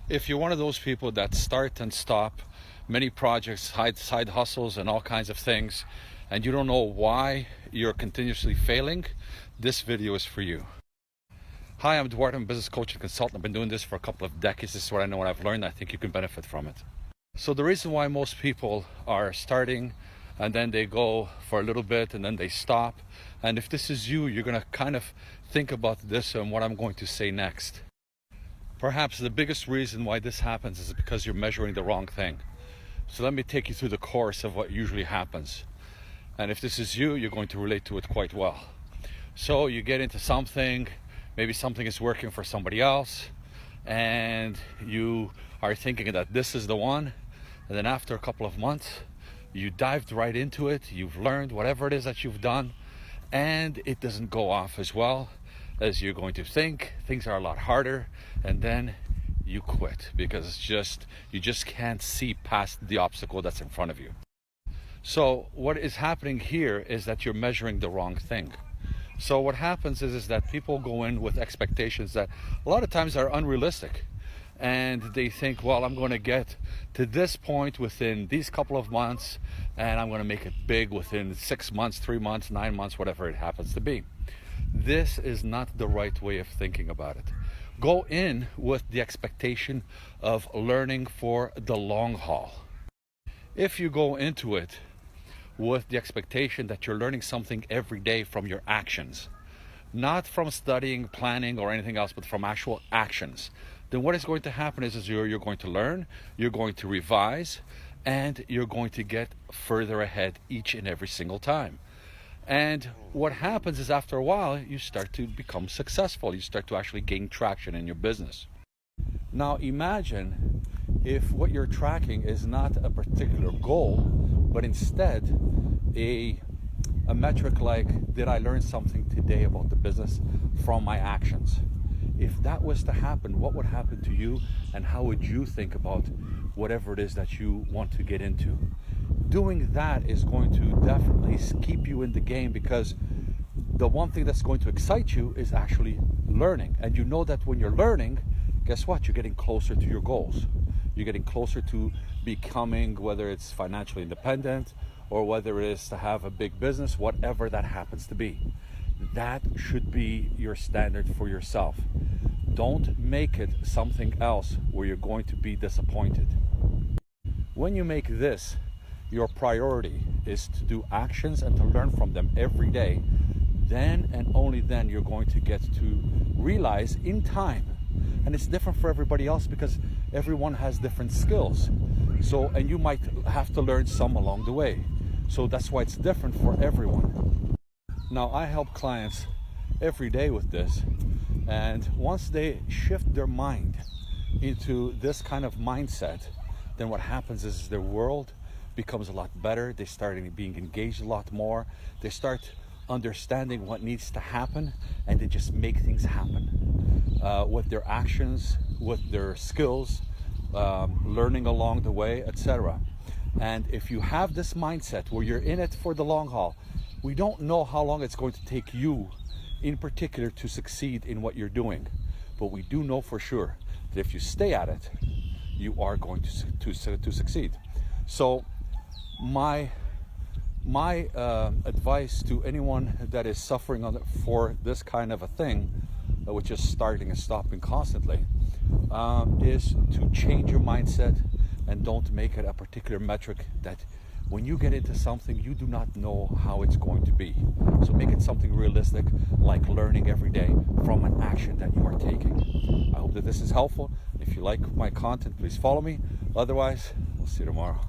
If you're one of those people that start and stop many projects, side hustles and all kinds of things, and you don't know why you're continuously failing, this video is for you. Hi, I'm Eduardo. I'm a business coach and consultant. I've been doing this for a couple of decades. This is what I know and I've learned. I think you can benefit from it. So the reason why most people are starting and then they go for a little bit and then they stop, and if this is you, you're going to kind of think about this and what I'm going to say next. Perhaps the biggest reason why this happens is because you're measuring the wrong thing. So let me take you through the course of what usually happens. And if this is you, you're going to relate to it quite well. So you get into something, maybe something is working for somebody else, and you are thinking that this is the one. And then after a couple of months, you dived right into it, you've learned whatever it is that you've done, and it doesn't go off as well as you're going to think. Things are a lot harder, and then you quit because you just can't see past the obstacle that's in front of you. So what is happening here is that you're measuring the wrong thing. So what happens is that people go in with expectations that a lot of times are unrealistic, and they think, well, I'm going to get to this point within these couple of months, and I'm going to make it big within 6 months, 3 months, 9 months, whatever it happens to be. This is not the right way of thinking about it. Go in with the expectation of learning for the long haul. If you go into it with the expectation that you're learning something every day from your actions, not from studying, planning, or anything else, but from actual actions, then what is going to happen is you're going to learn, you're going to revise, and you're going to get further ahead each and every single time. And what happens is after a while, you start to become successful. You start to actually gain traction in your business. Now imagine if what you're tracking is not a particular goal, but instead a metric like, did I learn something today about the business from my actions? If that was to happen, what would happen to you, and how would you think about whatever it is that you want to get into? Doing that is going to definitely keep you in the game, because the one thing that's going to excite you is actually learning. And you know that when you're learning, guess what? You're getting closer to your goals. You're getting closer to becoming, whether it's financially independent or whether it is to have a big business, whatever that happens to be. That should be your standard for yourself. Don't make it something else where you're going to be disappointed. When you make this your priority is to do actions and to learn from them every day, then and only then you're going to get to realize in time. And it's different for everybody else because everyone has different skills. So, and you might have to learn some along the way. So that's why it's different for everyone. Now, I help clients every day with this. And once they shift their mind into this kind of mindset, then what happens is their world becomes a lot better. They start being engaged a lot more. They start understanding what needs to happen, and they just make things happen with their actions, with their skills, learning along the way, etc. And if you have this mindset where you're in it for the long haul, we don't know how long it's going to take you in particular to succeed in what you're doing, but we do know for sure that if you stay at it, you are going to succeed. So my advice to anyone that is suffering for this kind of a thing, which is starting and stopping constantly, is to change your mindset and don't make it a particular metric that when you get into something, you do not know how it's going to be. So make it something realistic, like learning every day from an action that you are taking. I hope that this is helpful. If you like my content, please follow me. Otherwise, we'll see you tomorrow.